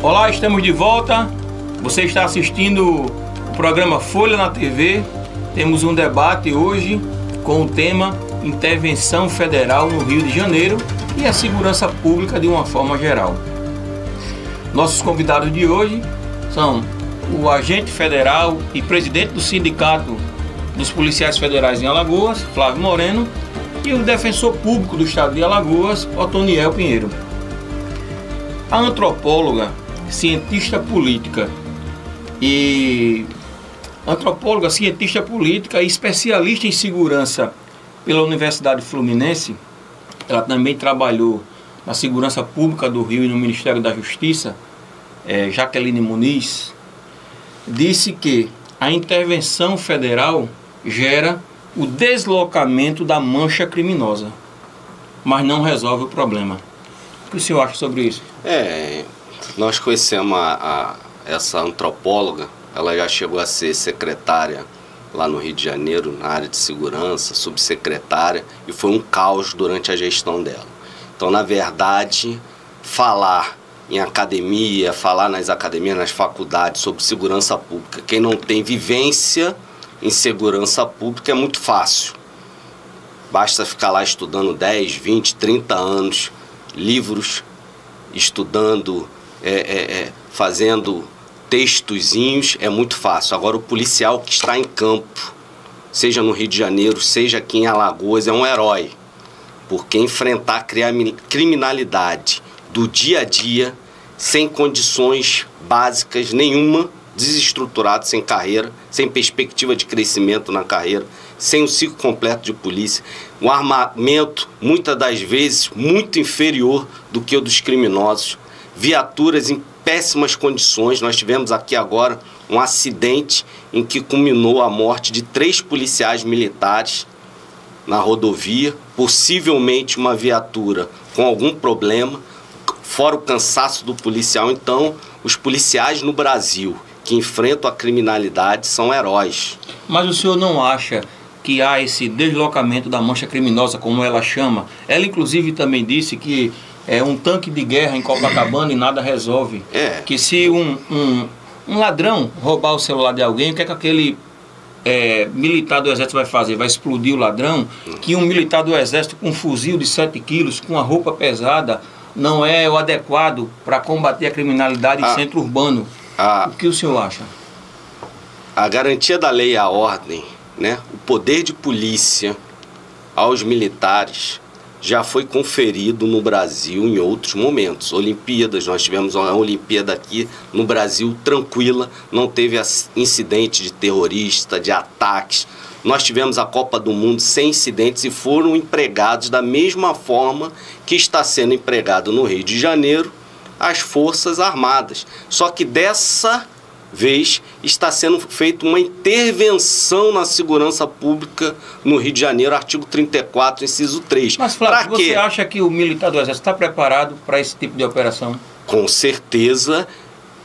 Olá, estamos de volta. Você está assistindo o programa Folha na TV. Temos um debate hoje com o tema Intervenção Federal no Rio de Janeiro e a segurança pública de uma forma geral. Nossos convidados de hoje são o agente federal e presidente do Sindicato dos Policiais Federais em Alagoas, Flávio Moreno, e o defensor público do estado de Alagoas, Otoniel Pinheiro. A antropóloga, cientista política e especialista em segurança pela Universidade Fluminense, ela também trabalhou na segurança pública do Rio e no Ministério da Justiça, Jaqueline Muniz, disse que a intervenção federal gera o deslocamento da mancha criminosa, mas não resolve o problema. O que o senhor acha sobre isso? Nós conhecemos essa antropóloga, ela já chegou a ser secretária lá no Rio de Janeiro, na área de segurança, subsecretária, e foi um caos durante a gestão dela. Então, na verdade, falar em academia, falar nas academias, nas faculdades sobre segurança pública, quem não tem vivência em segurança pública é muito fácil. Basta ficar lá estudando 10, 20, 30 anos, livros, estudando, fazendo textozinhos, é muito fácil. Agora, o policial que está em campo, seja no Rio de Janeiro, seja aqui em Alagoas, é um herói. Porque enfrentar a criminalidade do dia a dia, sem condições básicas nenhuma, desestruturado, sem carreira, sem perspectiva de crescimento na carreira, sem o ciclo completo de polícia, um armamento, muitas das vezes, muito inferior do que o dos criminosos, viaturas em péssimas condições. Nós tivemos aqui agora um acidente em que culminou a morte de 3 policiais militares na rodovia, possivelmente uma viatura com algum problema, fora o cansaço do policial. Então, os policiais no Brasil que enfrentam a criminalidade são heróis. Mas o senhor não acha que há esse deslocamento da mancha criminosa, como ela chama? Ela, inclusive, também disse que é um tanque de guerra em Copacabana e nada resolve. Que se um ladrão roubar o celular de alguém, o que é que aquele militar do Exército vai fazer? Vai explodir o ladrão? Que um militar do Exército com um fuzil de 7 quilos, com uma roupa pesada, não é o adequado para combater a criminalidade em centro urbano. O que o senhor acha? A garantia da lei e a ordem, né? O poder de polícia aos militares já foi conferido no Brasil em outros momentos. Olimpíadas, nós tivemos uma Olimpíada aqui no Brasil tranquila, não teve incidente de terrorista, de ataques. Nós tivemos a Copa do Mundo sem incidentes e foram empregados da mesma forma que está sendo empregado no Rio de Janeiro as Forças Armadas. Só que dessa vez está sendo feita uma intervenção na segurança pública no Rio de Janeiro, artigo 34, inciso 3. Mas, Flávio, você acha que o militar do Exército está preparado para esse tipo de operação? Com certeza,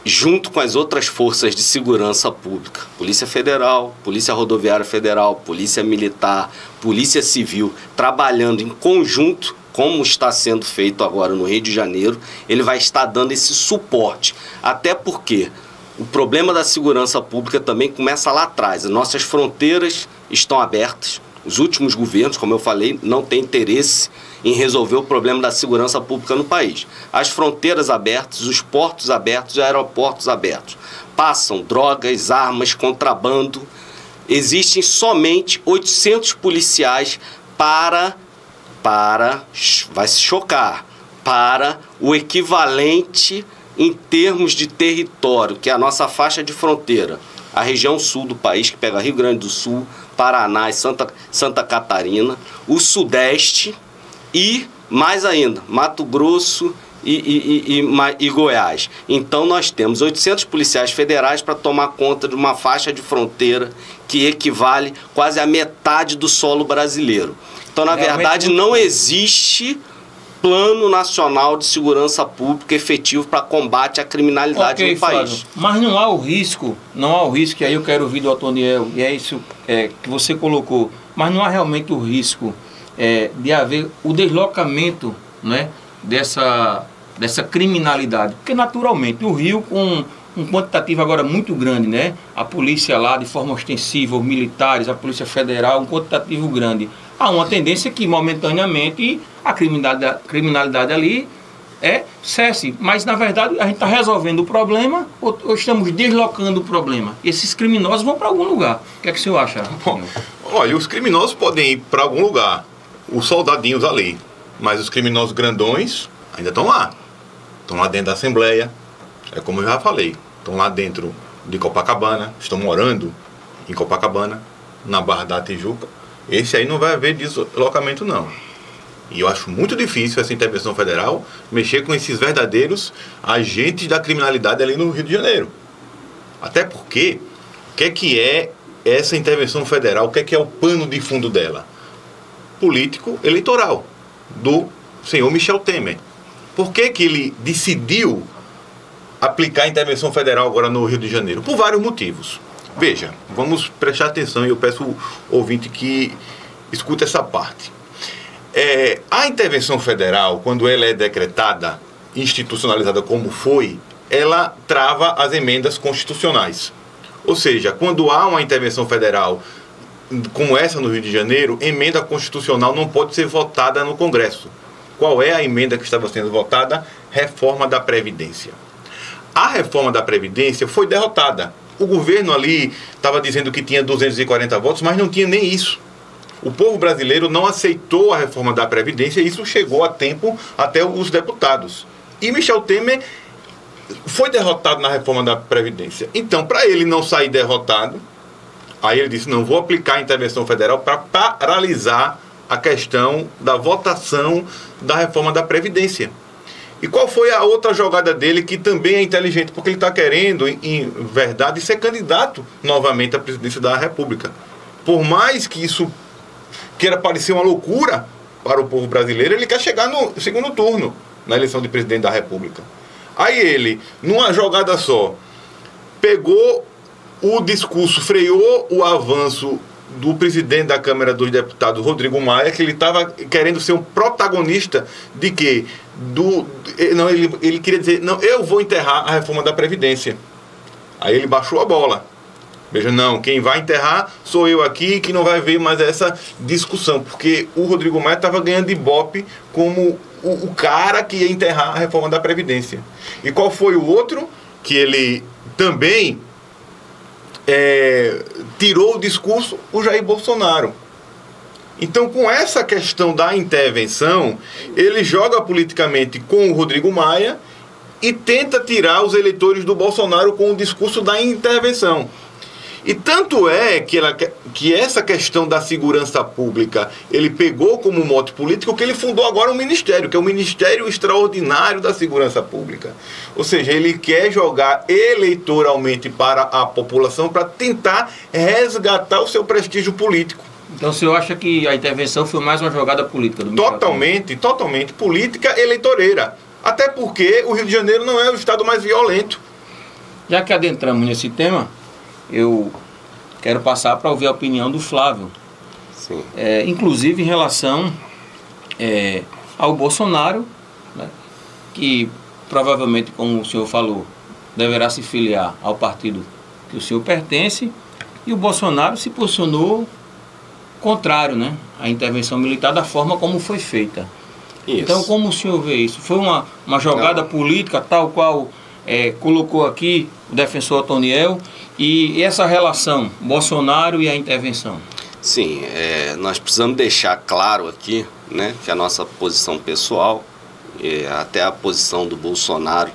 junto com as outras forças de segurança pública, Polícia Federal, Polícia Rodoviária Federal, Polícia Militar, Polícia Civil, trabalhando em conjunto, como está sendo feito agora no Rio de Janeiro, ele vai estar dando esse suporte. Até porque o problema da segurança pública também começa lá atrás. As nossas fronteiras estão abertas. Os últimos governos, como eu falei, não têm interesse em resolver o problema da segurança pública no país. As fronteiras abertas, os portos abertos, os aeroportos abertos. Passam drogas, armas, contrabando. Existem somente 800 policiais vai se chocar, para o equivalente em termos de território, que é a nossa faixa de fronteira, a região sul do país, que pega Rio Grande do Sul, Paraná e Santa Catarina, o Sudeste e, mais ainda, Mato Grosso e Goiás. Então nós temos 800 policiais federais para tomar conta de uma faixa de fronteira que equivale quase à metade do solo brasileiro. Então, na verdade, não existe plano nacional de segurança pública efetivo para combate à criminalidade no país. Flávio, mas não há o risco, e aí eu quero ouvir do Otoniel, e é isso que você colocou, mas não há realmente o risco de haver o deslocamento, né, dessa criminalidade? Porque naturalmente o Rio, com um quantitativo agora muito grande, né? A polícia lá de forma ostensiva, os militares, a Polícia Federal, um quantitativo grande. Há uma tendência que momentaneamente a criminalidade ali cesse. Mas na verdade a gente está resolvendo o problema ou estamos deslocando o problema? Esses criminosos vão para algum lugar. O que é que o senhor acha? Bom, olha, os criminosos podem ir para algum lugar, os soldadinhos ali, mas os criminosos grandões ainda estão lá. Estão lá dentro da Assembleia, é como eu já falei, estão lá dentro de Copacabana, estão morando em Copacabana, na Barra da Tijuca. Esse aí não vai haver deslocamento não. E eu acho muito difícil essa intervenção federal mexer com esses verdadeiros agentes da criminalidade ali no Rio de Janeiro. Até porque, o que é essa intervenção federal? O que é o pano de fundo dela? Político eleitoral do senhor Michel Temer. Por que ele decidiu aplicar a intervenção federal agora no Rio de Janeiro? Por vários motivos. Veja, vamos prestar atenção e eu peço ao ouvinte que escuta essa parte. A intervenção federal, quando ela é decretada, institucionalizada como foi, ela trava as emendas constitucionais. Ou seja, quando há uma intervenção federal como essa no Rio de Janeiro, emenda constitucional não pode ser votada no Congresso. Qual é a emenda que estava sendo votada? Reforma da Previdência. A reforma da Previdência foi derrotada. O governo ali estava dizendo que tinha 240 votos, mas não tinha nem isso. O povo brasileiro não aceitou a reforma da Previdência e isso chegou a tempo até os deputados. E Michel Temer foi derrotado na reforma da Previdência. Então, para ele não sair derrotado, aí ele disse, não, vou aplicar a intervenção federal para paralisar a questão da votação da reforma da Previdência. E qual foi a outra jogada dele que também é inteligente? Porque ele está querendo, em verdade, ser candidato novamente à presidência da República. Por mais que isso queira parecer uma loucura para o povo brasileiro, ele quer chegar no segundo turno na eleição de presidente da República. Aí ele, numa jogada só, pegou o discurso, freou o avanço do presidente da Câmara dos Deputados, Rodrigo Maia, que ele estava querendo ser um protagonista de quê? Ele queria dizer, não, eu vou enterrar a reforma da Previdência. Aí ele baixou a bola. Veja, não, quem vai enterrar sou eu aqui, que não vai ver mais essa discussão, porque o Rodrigo Maia estava ganhando ibope como o cara que ia enterrar a reforma da Previdência. E qual foi o outro que ele também tirou o discurso? O Jair Bolsonaro. Então, com essa questão da intervenção, ele joga politicamente com o Rodrigo Maia e tenta tirar os eleitores do Bolsonaro com o discurso da intervenção. E tanto é que essa questão da segurança pública ele pegou como mote político que ele fundou agora um ministério, que é o Ministério Extraordinário da Segurança Pública. Ou seja, ele quer jogar eleitoralmente para a população para tentar resgatar o seu prestígio político. Então o senhor acha que a intervenção foi mais uma jogada política do Michel Temer? Totalmente política eleitoreira. Até porque o Rio de Janeiro não é o estado mais violento. Já que adentramos nesse tema, eu quero passar para ouvir a opinião do Flávio. Sim. Inclusive em relação ao Bolsonaro, né, que provavelmente, como o senhor falou, deverá se filiar ao partido que o senhor pertence, e o Bolsonaro se posicionou contrário, né, à intervenção militar da forma como foi feita. Isso. Então, como o senhor vê isso? Foi uma jogada política tal qual colocou aqui o defensor Otoniel, e essa relação, Bolsonaro e a intervenção? Sim, nós precisamos deixar claro aqui, né, que a nossa posição pessoal, até a posição do Bolsonaro,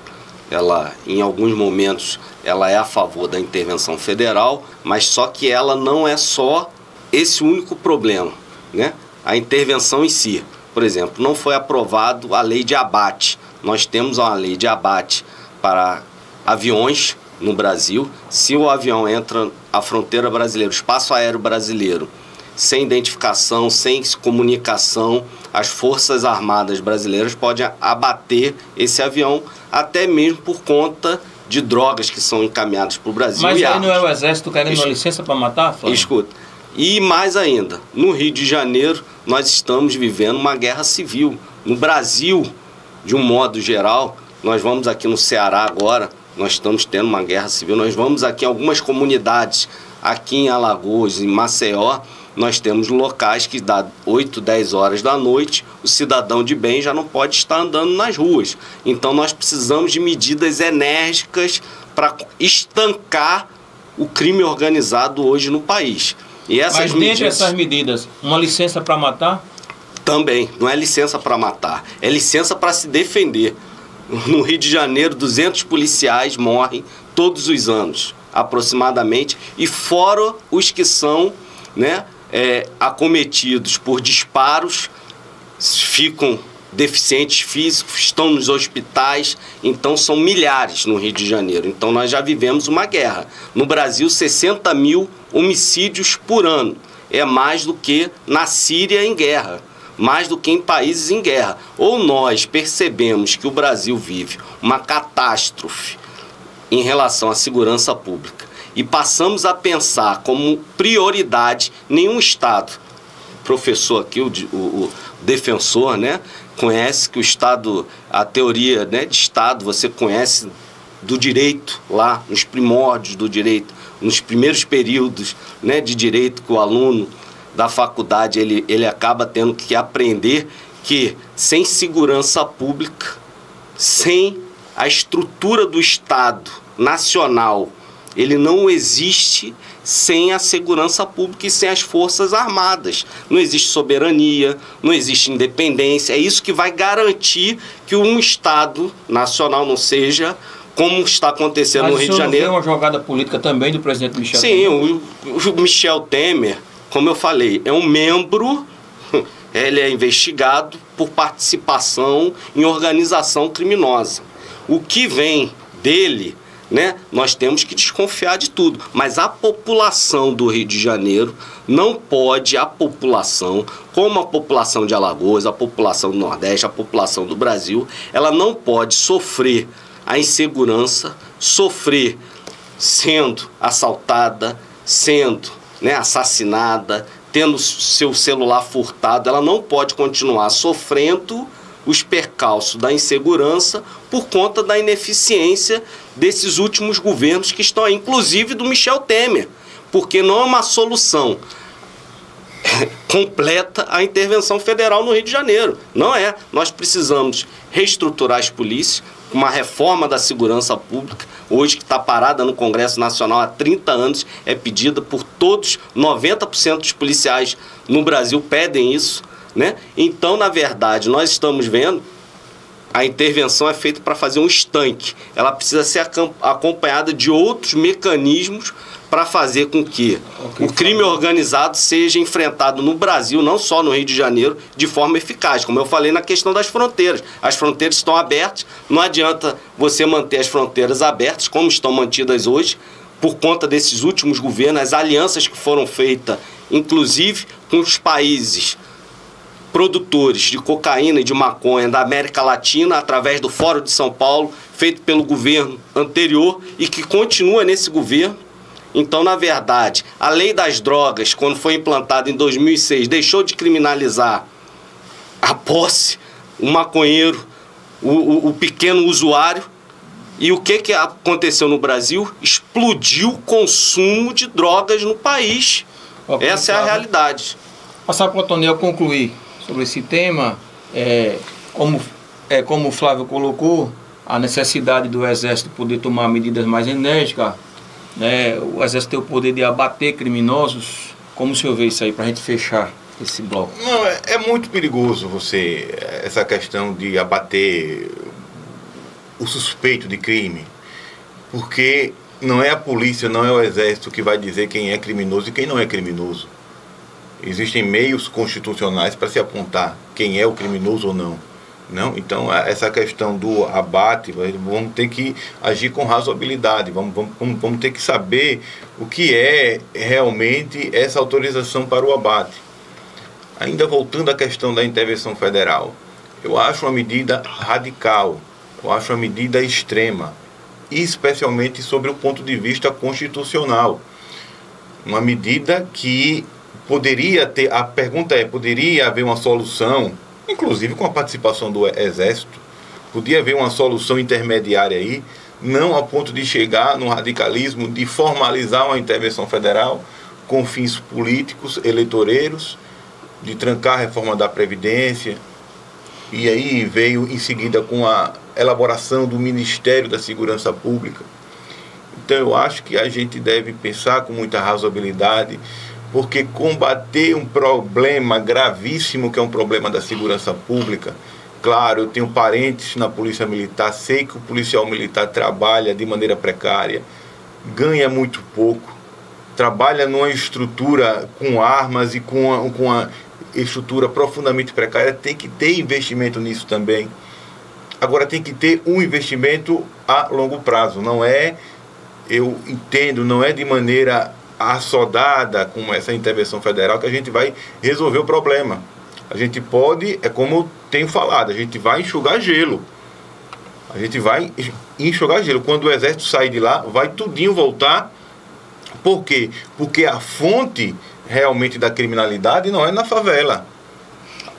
ela, em alguns momentos, ela é a favor da intervenção federal, mas só que ela não é só esse único problema, né? A intervenção em si. Por exemplo, não foi aprovado a lei de abate. Nós temos uma lei de abate para aviões no Brasil. Se o avião entra à fronteira brasileira, o espaço aéreo brasileiro, sem identificação, sem comunicação, as Forças Armadas brasileiras podem abater esse avião, até mesmo por conta de drogas que são encaminhadas para o Brasil. Mas aí não é o Exército querendo uma licença para matar, Flávio? Escuta. E mais ainda, no Rio de Janeiro, nós estamos vivendo uma guerra civil. No Brasil, de um modo geral, nós vamos aqui no Ceará agora, nós estamos tendo uma guerra civil, nós vamos aqui em algumas comunidades, aqui em Alagoas, em Maceió, nós temos locais que dá 8, 10 horas da noite, o cidadão de bem já não pode estar andando nas ruas. Então nós precisamos de medidas enérgicas para estancar o crime organizado hoje no país. E essas dentre essas medidas, uma licença para matar? Também, não é licença para matar, é licença para se defender. No Rio de Janeiro, 200 policiais morrem todos os anos, aproximadamente, e fora os que são, né, acometidos por disparos, ficam deficientes físicos, estão nos hospitais, então são milhares no Rio de Janeiro. Então nós já vivemos uma guerra. No Brasil, 60 mil homicídios por ano. É mais do que na Síria em guerra, mais do que em países em guerra. Ou nós percebemos que o Brasil vive uma catástrofe em relação à segurança pública e passamos a pensar como prioridade nenhum Estado. O professor aqui, o defensor, né, conhece que o Estado, a teoria, né, de Estado, você conhece do direito lá, nos primórdios do direito, nos primeiros períodos, né, de direito que o aluno da faculdade ele acaba tendo que aprender que sem segurança pública, sem a estrutura do Estado nacional, ele não existe sem a segurança pública e sem as forças armadas. Não existe soberania, não existe independência. É isso que vai garantir que um Estado nacional não seja como está acontecendo no Rio de Janeiro. Mas uma jogada política também do presidente Michel Temer? Sim, o Michel Temer, como eu falei, é um membro, ele é investigado por participação em organização criminosa. O que vem dele, né, nós temos que desconfiar de tudo, mas a população do Rio de Janeiro não pode, a população, como a população de Alagoas, a população do Nordeste, a população do Brasil, ela não pode sofrer a insegurança, sofrer sendo assaltada, sendo, né, assassinada, tendo seu celular furtado. Ela não pode continuar sofrendo os percalços da insegurança por conta da ineficiência desses últimos governos que estão aí, inclusive do Michel Temer, porque não é uma solução completa a intervenção federal no Rio de Janeiro. Não é. Nós precisamos reestruturar as polícias, uma reforma da segurança pública, hoje que está parada no Congresso Nacional há 30 anos, é pedida por todos, 90% dos policiais no Brasil pedem isso, né? Então, na verdade, nós estamos vendo, a intervenção é feita para fazer um estanque. Ela precisa ser acompanhada de outros mecanismos para fazer com que o crime organizado seja enfrentado no Brasil, não só no Rio de Janeiro, de forma eficaz. Como eu falei na questão das fronteiras. As fronteiras estão abertas, não adianta você manter as fronteiras abertas, como estão mantidas hoje, por conta desses últimos governos, as alianças que foram feitas, inclusive com os países produtores de cocaína e de maconha da América Latina, através do Fórum de São Paulo, feito pelo governo anterior e que continua nesse governo. Então, na verdade, a lei das drogas, quando foi implantada em 2006, deixou de criminalizar a posse, o maconheiro, o pequeno usuário. E o que aconteceu no Brasil? Explodiu o consumo de drogas no país. Essa é a realidade. Passar para o Otoniel concluir sobre esse tema, como o Flávio colocou, a necessidade do Exército poder tomar medidas mais enérgicas, né, o Exército ter o poder de abater criminosos. Como o senhor vê isso aí, para a gente fechar esse bloco? Não, é muito perigoso essa questão de abater o suspeito de crime, porque não é a polícia, não é o Exército que vai dizer quem é criminoso e quem não é criminoso. Existem meios constitucionais para se apontar quem é o criminoso ou não. Não? Então, essa questão do abate, vamos ter que agir com razoabilidade, vamos ter que saber o que é realmente essa autorização para o abate. Ainda voltando à questão da intervenção federal, eu acho uma medida radical, eu acho uma medida extrema, especialmente sobre o ponto de vista constitucional. Uma medida que poderia ter, a pergunta é, poderia haver uma solução, inclusive com a participação do Exército, Podia haver uma solução intermediária aí, não a ponto de chegar no radicalismo, de formalizar uma intervenção federal com fins políticos, eleitoreiros, de trancar a reforma da Previdência. E aí veio em seguida com a elaboração do Ministério da Segurança Pública. Então eu acho que a gente deve pensar com muita razoabilidade, porque combater um problema gravíssimo, que é um problema da segurança pública. Claro, eu tenho parentes na Polícia Militar, sei que o policial militar trabalha de maneira precária, ganha muito pouco, trabalha numa estrutura com armas e com uma estrutura profundamente precária. Tem que ter investimento nisso também. Agora tem que ter um investimento a longo prazo, não é, eu entendo, não é de maneira assodada com essa intervenção federal que a gente vai resolver o problema. A gente pode, é como eu tenho falado, a gente vai enxugar gelo. A gente vai enxugar gelo. Quando o exército sair de lá, vai tudinho voltar. Por quê? Porque a fonte realmente da criminalidade não é na favela.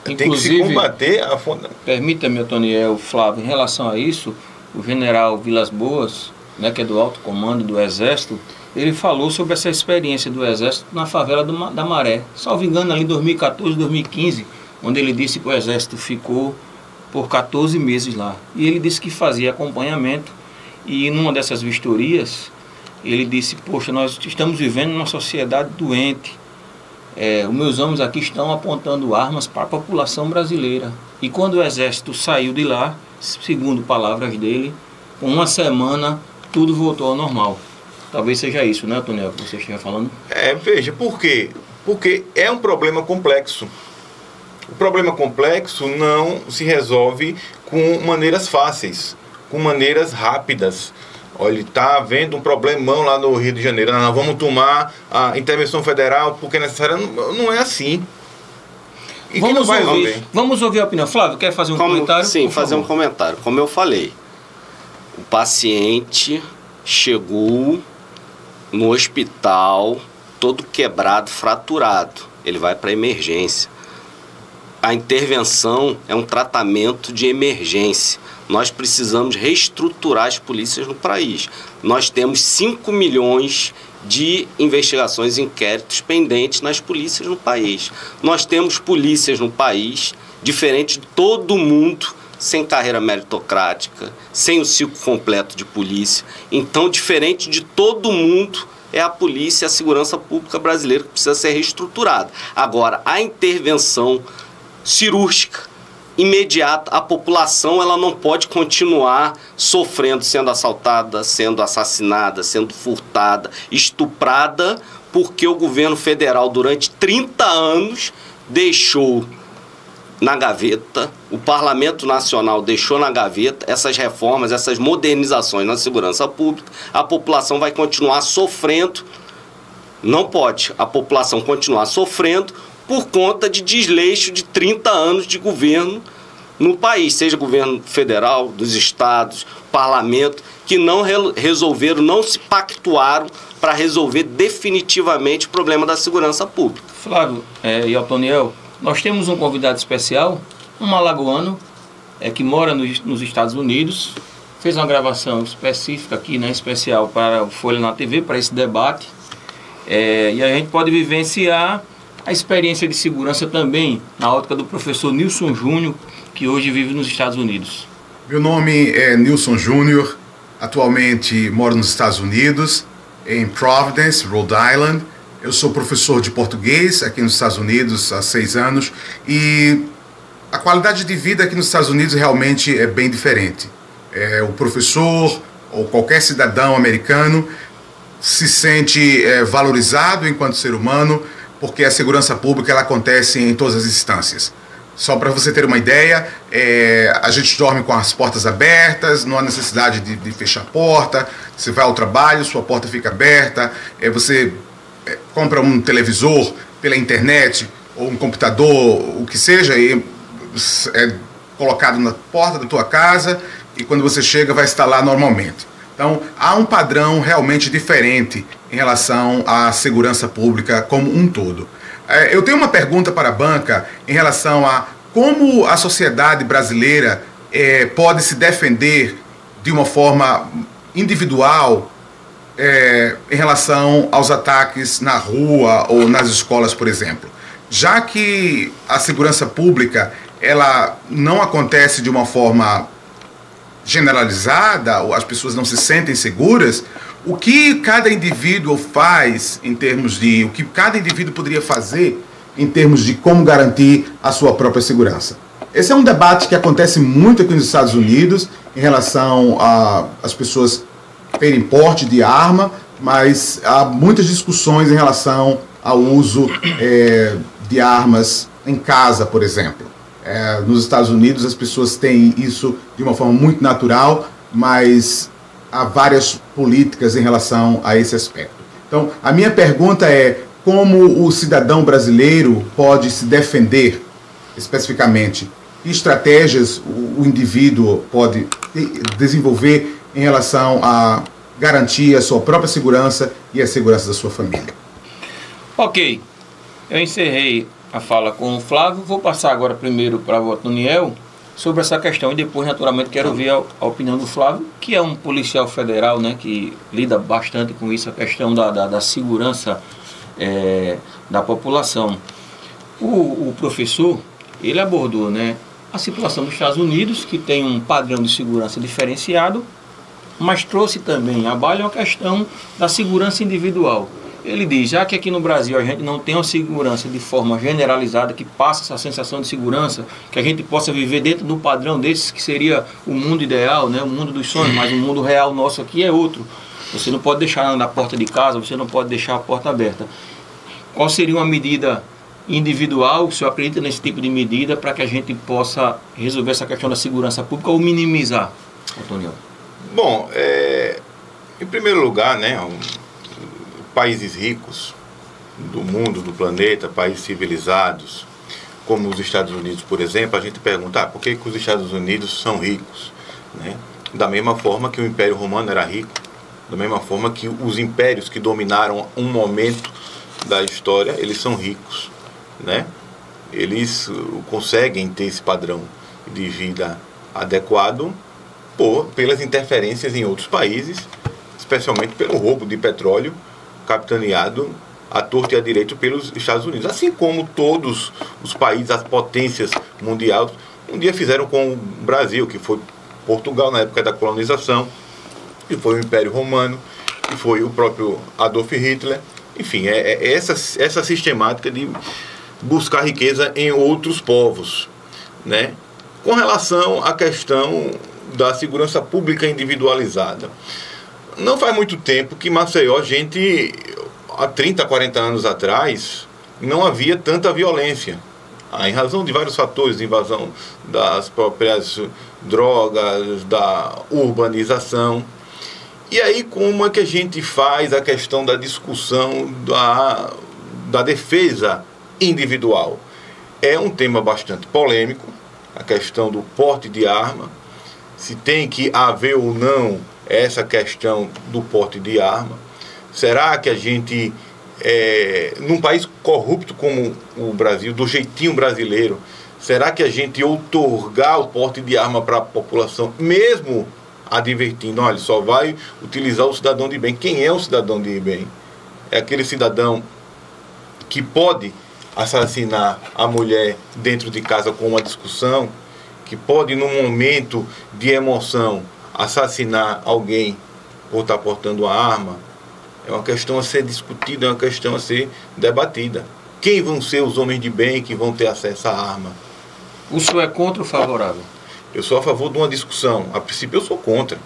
Inclusive, tem que se combater a fonte. Permita-me, Otoniel, Flávio, em relação a isso, o general Vilas Boas, né, que é do alto comando do Exército, ele falou sobre essa experiência do Exército na favela da Maré. Salvo engano, ali em 2014, 2015, onde ele disse que o Exército ficou por 14 meses lá. E ele disse que fazia acompanhamento, e numa dessas vistorias, ele disse, poxa, nós estamos vivendo numa sociedade doente. Os meus homens aqui estão apontando armas para a população brasileira. E quando o Exército saiu de lá, segundo palavras dele, com uma semana, tudo voltou ao normal. Talvez seja isso, né, Otoniel, que você estiver falando? Veja, por quê? Porque é um problema complexo. O problema complexo não se resolve com maneiras fáceis, com maneiras rápidas. Olha, está havendo um problemão lá no Rio de Janeiro, nós vamos tomar a intervenção federal porque é necessário. Não é assim. E vamos ouvir a opinião. Flávio, quer fazer um comentário? Sim, fazer um comentário. Como eu falei, o paciente chegou no hospital todo quebrado, fraturado. Ele vai para emergência. A intervenção é um tratamento de emergência. Nós precisamos reestruturar as polícias no país. Nós temos 5 milhões de investigações e inquéritos pendentes nas polícias no país. Nós temos polícias no país, diferente de todo mundo, sem carreira meritocrática, sem o ciclo completo de polícia. Então, diferente de todo mundo, é a polícia e a segurança pública brasileira que precisa ser reestruturada. Agora, a intervenção cirúrgica, imediata, a população ela não pode continuar sofrendo, sendo assaltada, sendo assassinada, sendo furtada, estuprada, porque o governo federal durante 30 anos deixou na gaveta, o Parlamento Nacional deixou na gaveta essas reformas, essas modernizações na segurança pública. A população vai continuar sofrendo, não pode a população continuar sofrendo por conta de desleixo de 30 anos de governo no país, seja governo federal, dos estados, parlamento, que não resolveram, não se pactuaram para resolver definitivamente o problema da segurança pública. Flávio e Otoniel, nós temos um convidado especial, um alagoano, que mora nos Estados Unidos, fez uma gravação específica aqui, né, especial para o Folha na TV, para esse debate, e a gente pode vivenciar a experiência de segurança também na ótica do professor Nilson Júnior, que hoje vive nos Estados Unidos. Meu nome é Nilson Júnior, atualmente moro nos Estados Unidos, em Providence, Rhode Island. Eu sou professor de português aqui nos Estados Unidos há 6 anos e a qualidade de vida aqui nos Estados Unidos realmente é bem diferente. O professor ou qualquer cidadão americano se sente valorizado enquanto ser humano, porque a segurança pública ela acontece em todas as instâncias. Só para você ter uma ideia, a gente dorme com as portas abertas, não há necessidade de fechar a porta, você vai ao trabalho, sua porta fica aberta, você compra um televisor pela internet, ou um computador, o que seja, e é colocado na porta da tua casa, e quando você chega vai estar lá normalmente. Então, há um padrão realmente diferente em relação à segurança pública como um todo. Eu tenho uma pergunta para a banca em relação a como a sociedade brasileira pode se defender de uma forma individual em relação aos ataques na rua ou nas escolas, por exemplo. Já que a segurança pública ela não acontece de uma forma generalizada, ou as pessoas não se sentem seguras, o que cada indivíduo faz em termos de... o que cada indivíduo poderia fazer em termos de como garantir a sua própria segurança? Esse é um debate que acontece muito aqui nos Estados Unidos em relação às pessoas terem porte de arma, mas há muitas discussões em relação ao uso de armas em casa, por exemplo. Nos Estados Unidos as pessoas têm isso de uma forma muito natural, mas há várias políticas em relação a esse aspecto. Então, a minha pergunta é como o cidadão brasileiro pode se defender especificamente? Que estratégias o indivíduo pode desenvolver em relação a garantir a sua própria segurança e a segurança da sua família? Ok, eu encerrei a fala com o Flávio. Vou passar agora primeiro para o Otoniel sobre essa questão e depois, naturalmente, quero ouvir a opinião do Flávio, que é um policial federal, né, que lida bastante com isso, a questão da segurança da população. O professor, ele abordou, né, a situação dos Estados Unidos, que tem um padrão de segurança diferenciado, mas trouxe também à baila a questão da segurança individual. Ele diz, já que aqui no Brasil a gente não tem uma segurança de forma generalizada, que passa essa sensação de segurança, que a gente possa viver dentro do padrão desses, que seria o mundo ideal, né, o mundo dos sonhos, mas o mundo real nosso aqui é outro. Você não pode deixar na porta de casa, você não pode deixar a porta aberta. Qual seria uma medida individual, o senhor acredita nesse tipo de medida, para que a gente possa resolver essa questão da segurança pública ou minimizar, Antônio? Bom, em primeiro lugar, né, países ricos do mundo, do planeta, países civilizados, como os Estados Unidos, por exemplo, a gente pergunta, por que os Estados Unidos são ricos? Né? Da mesma forma que o Império Romano era rico, da mesma forma que os impérios que dominaram um momento da história, eles são ricos, né? Eles conseguem ter esse padrão de vida adequado pelas interferências em outros países, especialmente pelo roubo de petróleo capitaneado à torta e à direita pelos Estados Unidos. Assim como todos os países, as potências mundiais, um dia fizeram com o Brasil, que foi Portugal na época da colonização, que foi o Império Romano, que foi o próprio Adolf Hitler. Enfim, essa sistemática de buscar riqueza em outros povos, né? Com relação à questão da segurança pública individualizada, não faz muito tempo que Maceió, há 30, 40 anos atrás, não havia tanta violência, em razão de vários fatores, invasão das próprias drogas, da urbanização. E aí, como é que a gente faz a questão da discussão da defesa individual? É um tema bastante polêmico, a questão do porte de arma, se tem que haver ou não essa questão do porte de arma. Será que a gente, num país corrupto como o Brasil, do jeitinho brasileiro, será que a gente outorgar o porte de arma para a população, mesmo advertindo, olha, só vai utilizar o cidadão de bem? Quem é o cidadão de bem? É aquele cidadão que pode assassinar a mulher dentro de casa com uma discussão, que pode, num momento de emoção, assassinar alguém por estar portando a arma. É uma questão a ser discutida, é uma questão a ser debatida. Quem vão ser os homens de bem que vão ter acesso à arma? O senhor é contra ou favorável? Eu sou a favor de uma discussão. A princípio eu sou contra.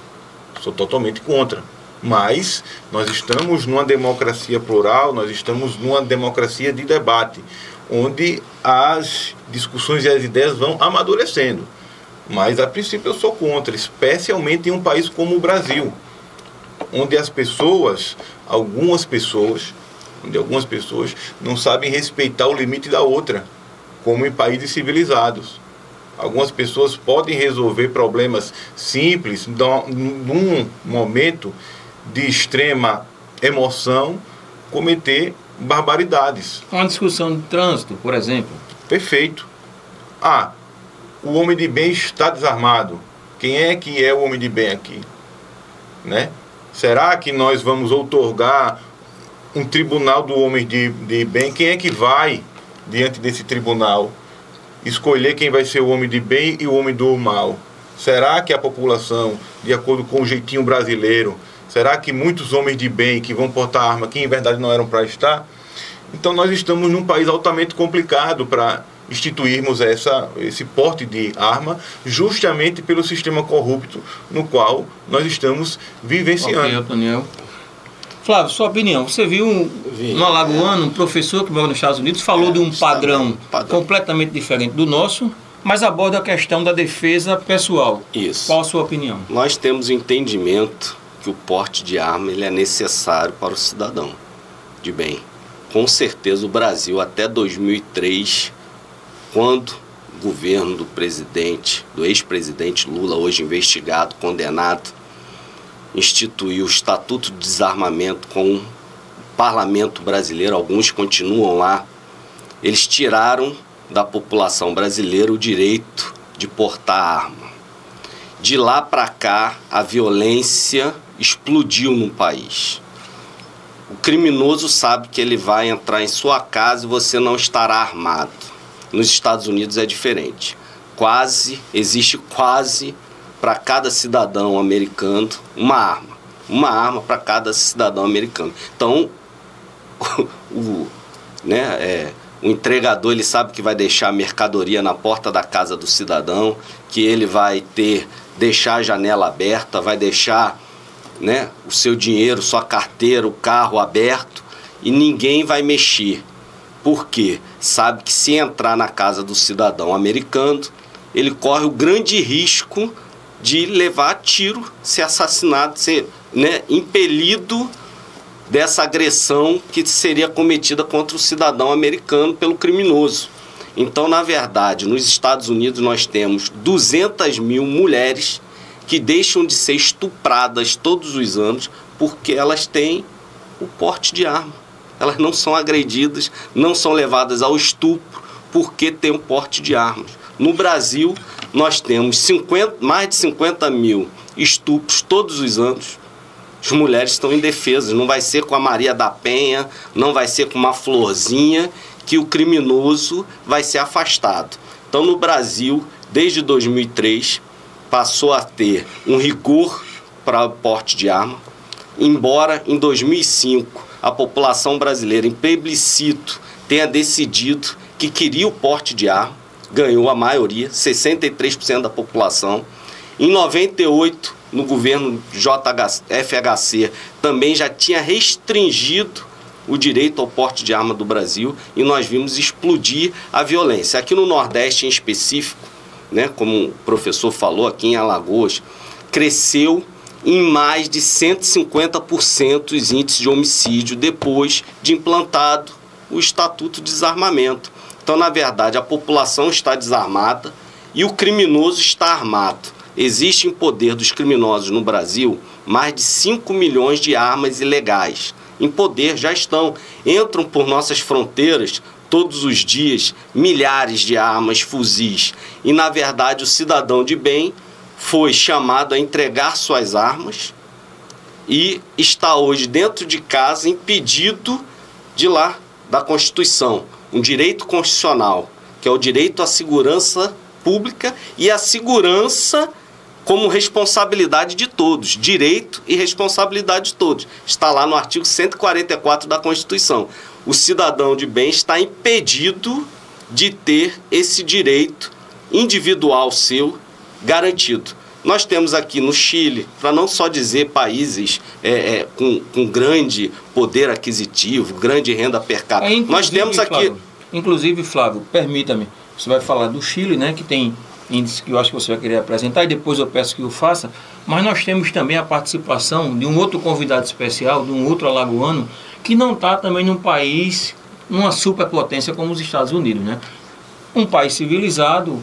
Sou totalmente contra. Mas nós estamos numa democracia plural, nós estamos numa democracia de debate, onde as discussões e as ideias vão amadurecendo. Mas a princípio eu sou contra, especialmente em um país como o Brasil, onde as pessoas, algumas pessoas não sabem respeitar o limite da outra, como em países civilizados. Algumas pessoas podem resolver problemas simples num momento de extrema emoção, cometer barbaridades. Uma discussão de trânsito, por exemplo. Perfeito. o homem de bem está desarmado. Quem é que é o homem de bem aqui? Né? Será que nós vamos outorgar um tribunal do homem de bem? Quem é que vai diante desse tribunal escolher quem vai ser o homem de bem e o homem do mal? Será que a população, de acordo com o jeitinho brasileiro, será que muitos homens de bem que vão portar arma que em verdade não eram para estar? Então nós estamos num país altamente complicado para instituirmos esse porte de arma, justamente pelo sistema corrupto no qual nós estamos vivenciando. Ok, Daniel. Flávio, sua opinião. Você viu no alagoano, um professor que mora nos Estados Unidos falou de um padrão completamente diferente do nosso, mas aborda a questão da defesa pessoal. Isso. Qual a sua opinião? Nós temos o entendimento que o porte de arma ele é necessário para o cidadão de bem. Com certeza o Brasil até 2003, quando o governo do ex-presidente Lula, hoje investigado, condenado, instituiu o Estatuto de Desarmamento com o parlamento brasileiro, alguns continuam lá, eles tiraram da população brasileira o direito de portar arma. De lá para cá, a violência explodiu no país. O criminoso sabe que ele vai entrar em sua casa e você não estará armado. Nos Estados Unidos é diferente. Existe quase para cada cidadão americano uma arma. Uma arma para cada cidadão americano. Então, o entregador ele sabe que vai deixar a mercadoria na porta da casa do cidadão, que ele vai deixar a janela aberta, vai deixar o seu dinheiro, sua carteira, o carro aberto e ninguém vai mexer. Por quê? Sabe que se entrar na casa do cidadão americano, ele corre o grande risco de levar tiro, ser assassinado, ser impelido dessa agressão que seria cometida contra o cidadão americano pelo criminoso. Então, na verdade, nos Estados Unidos nós temos 200 mil mulheres que deixam de ser estupradas todos os anos porque elas têm o porte de arma. Elas não são agredidas, não são levadas ao estupro porque têm o porte de armas. No Brasil, nós temos mais de 50 mil estupros todos os anos. As mulheres estão indefesas. Não vai ser com a Maria da Penha, não vai ser com uma florzinha que o criminoso vai ser afastado. Então, no Brasil, desde 2003, passou a ter um rigor para o porte de arma, embora em 2005 a população brasileira, em plebiscito, tenha decidido que queria o porte de arma, ganhou a maioria, 63% da população. Em 98, no governo FHC, também já tinha restringido o direito ao porte de arma do Brasil e nós vimos explodir a violência. Aqui no Nordeste, em específico, como o professor falou, aqui em Alagoas, cresceu em mais de 150% os índices de homicídio depois de implantado o Estatuto de Desarmamento. Então, na verdade, a população está desarmada e o criminoso está armado. Existe em poder dos criminosos no Brasil mais de 5 milhões de armas ilegais. Em poder já entram por nossas fronteiras todos os dias milhares de armas, fuzis. E, na verdade, o cidadão de bem foi chamado a entregar suas armas e está hoje dentro de casa impedido de lá da Constituição. Um direito constitucional, que é o direito à segurança pública e a segurança como responsabilidade de todos, direito e responsabilidade de todos. Está lá no artigo 144 da Constituição. O cidadão de bem está impedido de ter esse direito individual seu garantido. Nós temos aqui no Chile, para não só dizer países com grande poder aquisitivo, grande renda per capita, nós temos aqui... Flávio, inclusive, Flávio, permita-me, você vai falar do Chile, que tem índice que eu acho que você vai querer apresentar e depois eu peço que o faça, mas nós temos também a participação de um outro convidado especial, de um outro alagoano, que não está também num país, numa superpotência como os Estados Unidos, Um país civilizado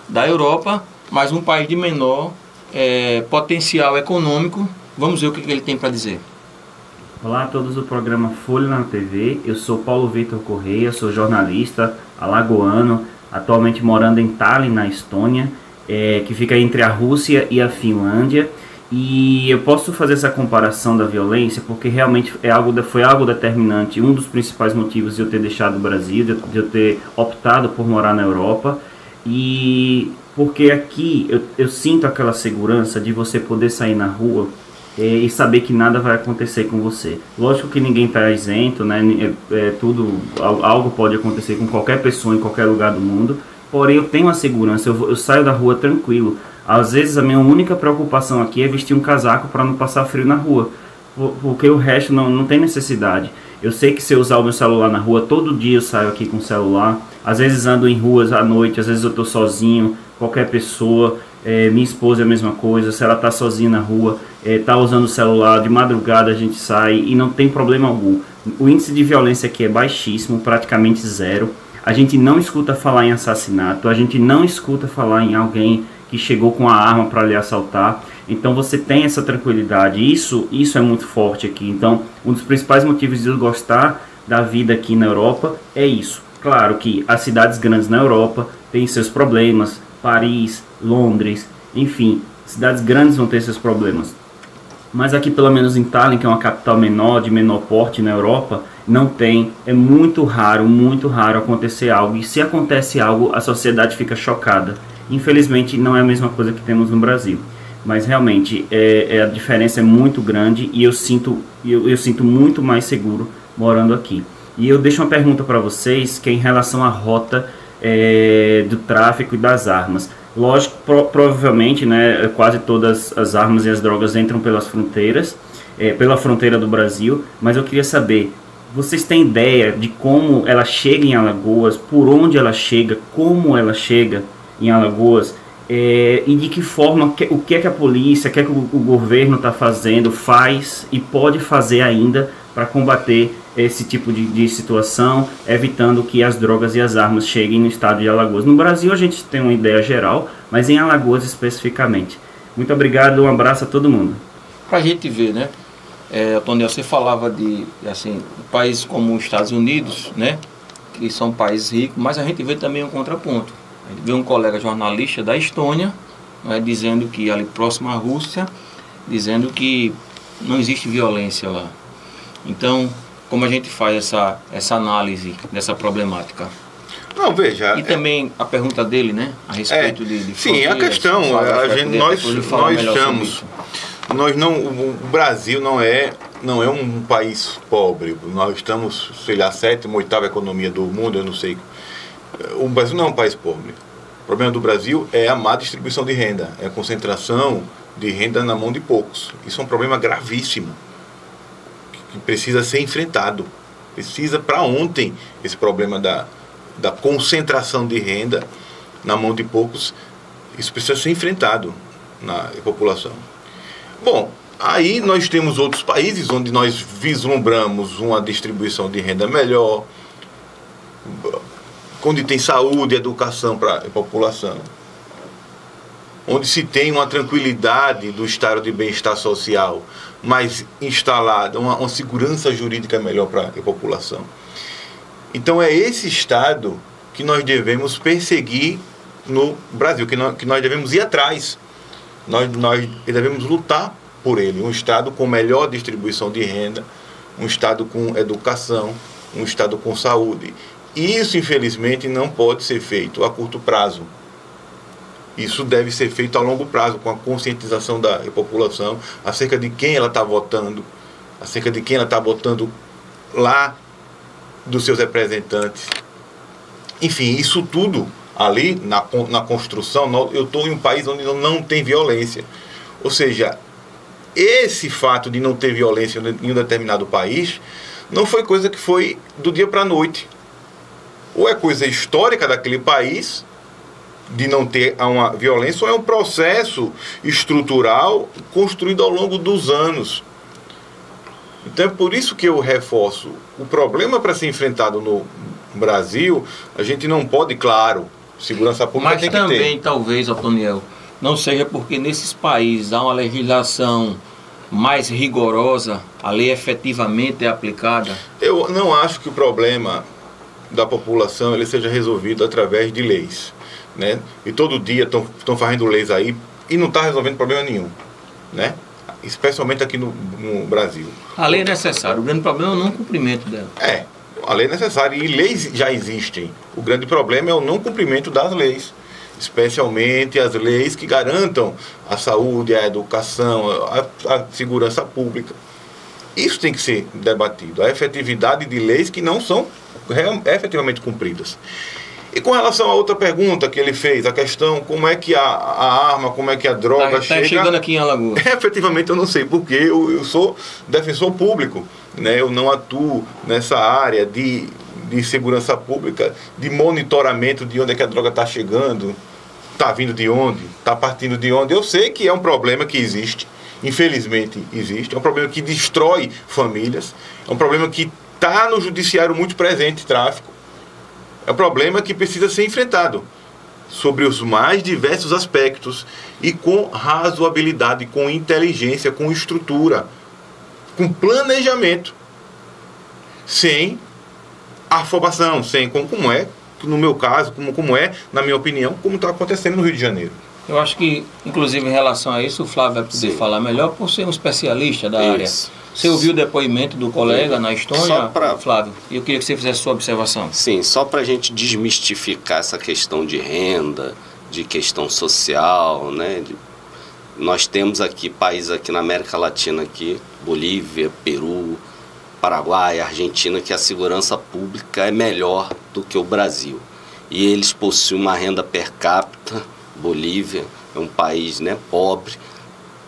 da Europa, mas um país de menor potencial econômico. Vamos ver o que ele tem para dizer. Olá a todos do programa Folha na TV, eu sou Paulo Vitor Correia, sou jornalista alagoano, atualmente morando em Tallinn, na Estônia, que fica entre a Rússia e a Finlândia. E eu posso fazer essa comparação da violência porque realmente foi algo determinante, um dos principais motivos de eu ter deixado o Brasil, de eu ter optado por morar na Europa. E porque aqui eu sinto aquela segurança de você poder sair na rua e saber que nada vai acontecer com você. Lógico que ninguém está isento, né? Algo pode acontecer com qualquer pessoa em qualquer lugar do mundo, porém eu tenho a segurança, eu saio da rua tranquilo. Às vezes a minha única preocupação aqui é vestir um casaco para não passar frio na rua, porque o resto não tem necessidade. Eu sei que se eu usar o meu celular na rua, todo dia eu saio aqui com o celular, às vezes ando em ruas à noite, às vezes eu estou sozinho, qualquer pessoa, minha esposa é a mesma coisa, se ela está sozinha na rua, está usando o celular, de madrugada a gente sai e não tem problema algum. O índice de violência aqui é baixíssimo, praticamente zero. A gente não escuta falar em assassinato, a gente não escuta falar em alguém que chegou com a arma para lhe assaltar. Então você tem essa tranquilidade, isso é muito forte aqui. Então um dos principais motivos de eu gostar da vida aqui na Europa é isso. Claro que as cidades grandes na Europa têm seus problemas, Paris, Londres, enfim, cidades grandes vão ter seus problemas. Mas aqui, pelo menos em Tallinn, que é uma capital menor, de menor porte na Europa, não tem, é muito raro acontecer algo. E se acontece algo, a sociedade fica chocada. Infelizmente, não é a mesma coisa que temos no Brasil. Mas realmente, a diferença é muito grande e eu sinto muito mais seguro morando aqui. E eu deixo uma pergunta para vocês, que é em relação à rota do tráfico e das armas. Lógico, provavelmente, né, quase todas as armas e as drogas entram pelas fronteiras, pela fronteira do Brasil, mas eu queria saber, vocês têm ideia de como ela chega em Alagoas, por onde ela chega, como ela chega em Alagoas, e de que forma, o que é que a polícia, o que é que o governo está fazendo, faz e pode fazer ainda para combater esse tipo de situação, evitando que as drogas e as armas cheguem no estado de Alagoas. No Brasil a gente tem uma ideia geral, mas em Alagoas especificamente. Muito obrigado, um abraço a todo mundo. Para a gente ver, né, Tony, você falava de países como os Estados Unidos, né, que são países ricos, mas a gente vê também um contraponto. A gente vê um colega jornalista da Estônia, né, dizendo que ali próximo à Rússia, dizendo que não existe violência lá. Então, como a gente faz essa análise dessa problemática? Não, veja... E também a pergunta dele, né, a respeito de sim, a questão, o Brasil não é um país pobre. Nós estamos, sei lá, 7ª, 8ª economia do mundo, eu não sei. O Brasil não é um país pobre. O problema do Brasil é a má distribuição de renda, é a concentração de renda na mão de poucos. Isso é um problema gravíssimo, que precisa ser enfrentado. Precisa para ontem esse problema da concentração de renda na mão de poucos. Isso precisa ser enfrentado na população. Bom, aí nós temos outros países onde nós vislumbramos uma distribuição de renda melhor, onde tem saúde e educação para a população, onde se tem uma tranquilidade do estado de bem-estar social mais instalada, uma segurança jurídica melhor para a população. Então é esse estado que nós devemos perseguir no Brasil, que nós devemos ir atrás. Nós devemos lutar por ele, um estado com melhor distribuição de renda, um estado com educação, um estado com saúde. Isso, infelizmente, não pode ser feito a curto prazo. Isso deve ser feito a longo prazo, com a conscientização da população acerca de quem ela está votando, acerca de quem ela está votando lá dos seus representantes. Enfim, isso tudo ali na construção. Eu estou em um país onde não tem violência. Ou seja, esse fato de não ter violência em um determinado país não foi coisa que foi do dia para a noite. Ou é coisa histórica daquele país de não ter uma violência, ou é um processo estrutural construído ao longo dos anos. Então é por isso que eu reforço, o problema para ser enfrentado no Brasil, a gente não pode, claro, segurança pública mas tem que ter. Mas também, talvez, Otoniel, não seja porque nesses países há uma legislação mais rigorosa, a lei efetivamente é aplicada? Eu não acho que o problema da população ele seja resolvido através de leis, né? E todo dia estão fazendo leis aí e não está resolvendo problema nenhum, né? Especialmente aqui no Brasil. A lei é necessária, o grande problema é o não cumprimento dela. A lei é necessária e leis já existem. O grande problema é o não cumprimento das leis, especialmente as leis que garantam a saúde, a educação, a segurança pública. Isso tem que ser debatido, a efetividade de leis que não são efetivamente cumpridas. E com relação a outra pergunta que ele fez, a questão como é que a arma, como é que a droga chega... Está chegando aqui em Alagoas. Efetivamente eu não sei, porque eu sou defensor público, né? Eu não atuo nessa área de segurança pública, de monitoramento de onde é que a droga está chegando, está vindo de onde, está partindo de onde. Eu sei que é um problema que existe, infelizmente existe, é um problema que destrói famílias, é um problema que está no judiciário muito presente, tráfico. É um problema que precisa ser enfrentado sobre os mais diversos aspectos e com razoabilidade, com inteligência, com estrutura, com planejamento, sem afobação, sem como é, no meu caso, como é, na minha opinião, como está acontecendo no Rio de Janeiro. Eu acho que, inclusive, em relação a isso, o Flávio vai poder falar melhor por ser um especialista da área. Você ouviu o depoimento do colega na Estônia, Flávio? E eu queria que você fizesse sua observação. Sim, só para a gente desmistificar essa questão de renda, de questão social, né? Nós temos aqui países aqui na América Latina, aqui, Bolívia, Peru, Paraguai, Argentina, que a segurança pública é melhor do que o Brasil. E eles possuem uma renda per capita. Bolívia é um país, né, pobre,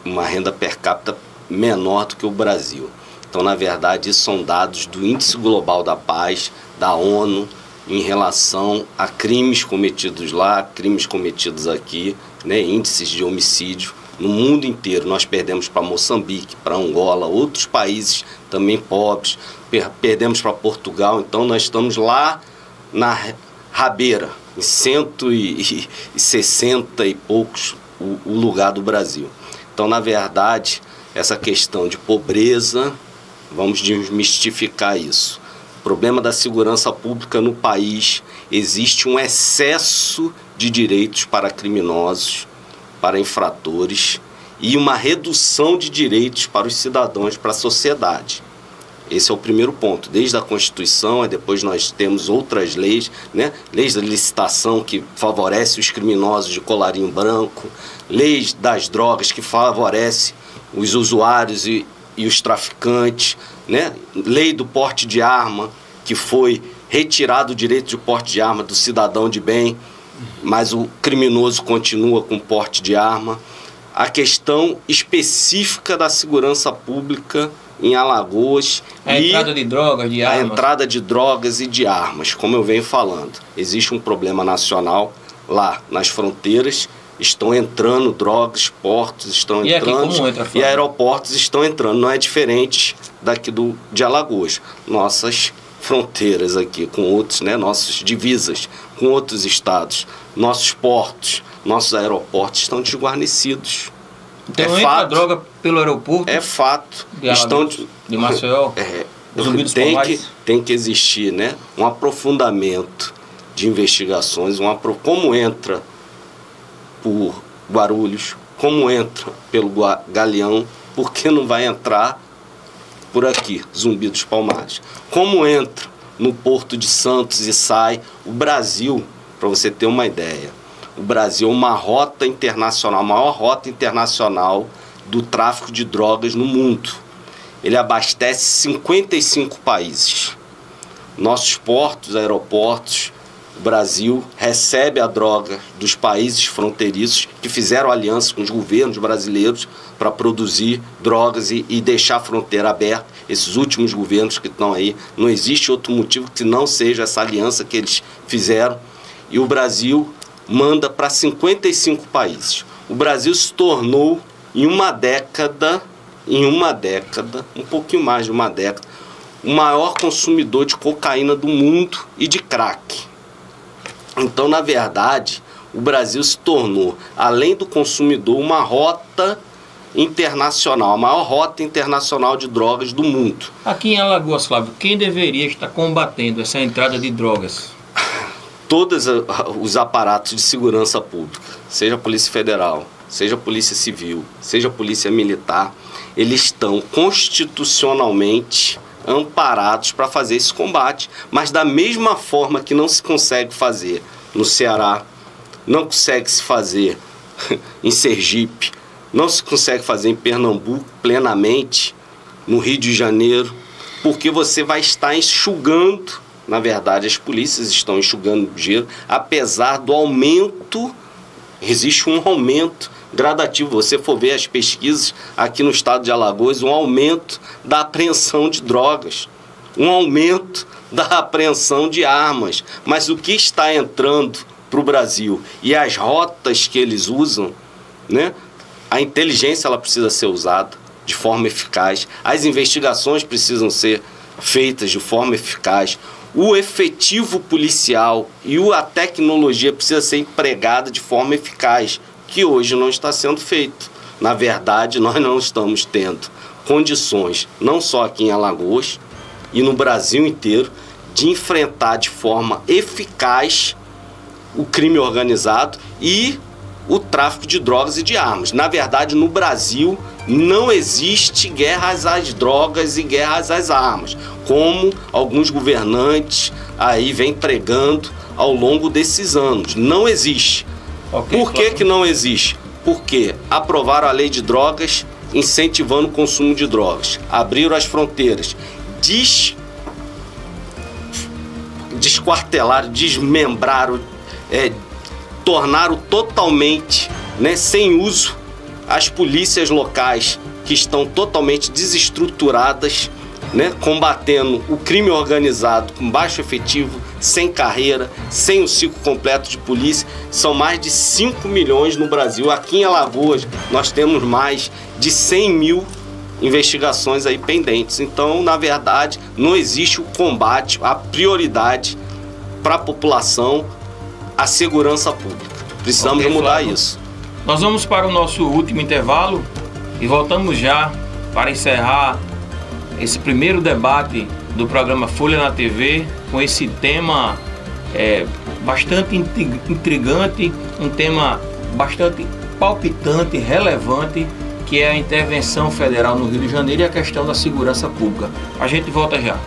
uma renda per capita menor do que o Brasil. Então, na verdade, isso são dados do Índice Global da Paz, da ONU, em relação a crimes cometidos lá, crimes cometidos aqui, né, índices de homicídio. No mundo inteiro, nós perdemos para Moçambique, para Angola, outros países também pobres, perdemos para Portugal. Então, nós estamos lá na rabeira, em 160 e poucos o lugar do Brasil. Então, na verdade, essa questão de pobreza, vamos desmistificar isso. O problema da segurança pública no país, existe um excesso de direitos para criminosos, para infratores, e uma redução de direitos para os cidadãos, para a sociedade. Esse é o primeiro ponto. Desde a Constituição, e depois nós temos outras leis, né? Leis da licitação que favorece os criminosos de colarinho branco, leis das drogas que favorece os usuários e os traficantes, né? Lei do porte de arma, que foi retirado o direito de porte de arma do cidadão de bem, mas o criminoso continua com porte de arma. A questão específica da segurança pública em Alagoas. A entrada de drogas, de armas. A entrada de drogas e de armas, como eu venho falando. Existe um problema nacional lá nas fronteiras, estão entrando drogas, portos estão entrando, como entra, e aeroportos estão entrando. Não é diferente daqui de Alagoas. Nossas fronteiras aqui com outros, né, nossas divisas com outros estados, nossos portos, nossos aeroportos estão desguarnecidos. Então entra fato, droga pelo aeroporto. É fato. De Maceió, Zumbi dos Palmares. Tem que existir, né, um aprofundamento de investigações, como entra por Guarulhos, como entra pelo Galeão, por que não vai entrar por aqui, Zumbi dos Palmares? Como entra no Porto de Santos e sai? O Brasil, para você ter uma ideia, o Brasil é uma rota internacional, a maior rota internacional do tráfico de drogas no mundo. Ele abastece 55 países. Nossos portos, aeroportos, o Brasil recebe a droga dos países fronteiriços que fizeram aliança com os governos brasileiros para produzir drogas e deixar a fronteira aberta. Esses últimos governos que estão aí, não existe outro motivo que não seja essa aliança que eles fizeram. E o Brasil manda para 55 países. O Brasil se tornou, em uma década, um pouquinho mais de uma década, o maior consumidor de cocaína do mundo e de crack. Então, na verdade, o Brasil se tornou, além do consumidor, uma rota internacional, a maior rota internacional de drogas do mundo. Aqui em Alagoas, Flávio, quem deveria estar combatendo essa entrada de drogas? Todos os aparatos de segurança pública, seja a Polícia Federal, seja a Polícia Civil, seja a Polícia Militar, eles estão constitucionalmente amparados para fazer esse combate. Mas da mesma forma que não se consegue fazer no Ceará, não consegue se fazer em Sergipe, não se consegue fazer em Pernambuco plenamente, no Rio de Janeiro, porque você vai estar enxugando, na verdade as polícias estão enxugando dinheiro, apesar do aumento, existe um aumento gradativo. Você for ver as pesquisas aqui no estado de Alagoas, um aumento da apreensão de drogas, um aumento da apreensão de armas. Mas o que está entrando para o Brasil e as rotas que eles usam, né? A inteligência ela precisa ser usada de forma eficaz, as investigações precisam ser feitas de forma eficaz, o efetivo policial e a tecnologia precisa ser empregada de forma eficaz, que hoje não está sendo feito. Na verdade, nós não estamos tendo condições, não só aqui em Alagoas e no Brasil inteiro, de enfrentar de forma eficaz o crime organizado e o tráfico de drogas e de armas. Na verdade, no Brasil não existe guerras às drogas e guerras às armas, como alguns governantes aí vêm pregando ao longo desses anos. Não existe. Por que não existe? Porque aprovaram a lei de drogas, incentivando o consumo de drogas. Abriram as fronteiras. Desquartelaram, desmembraram, tornaram totalmente, né, sem uso as polícias locais, que estão totalmente desestruturadas, né, combatendo o crime organizado com baixo efetivo, sem carreira, sem o ciclo completo de polícia. São mais de 5 milhões no Brasil. Aqui em Alagoas nós temos mais de 100 mil investigações aí pendentes. Então, na verdade, não existe o combate, a prioridade para a população, a segurança pública. Precisamos mudar Flávio. Isso. Nós vamos para o nosso último intervalo e voltamos já para encerrar esse primeiro debate do programa Folha na TV com esse tema bastante intrigante, um tema bastante palpitante, relevante, que é a intervenção federal no Rio de Janeiro e a questão da segurança pública. A gente volta já.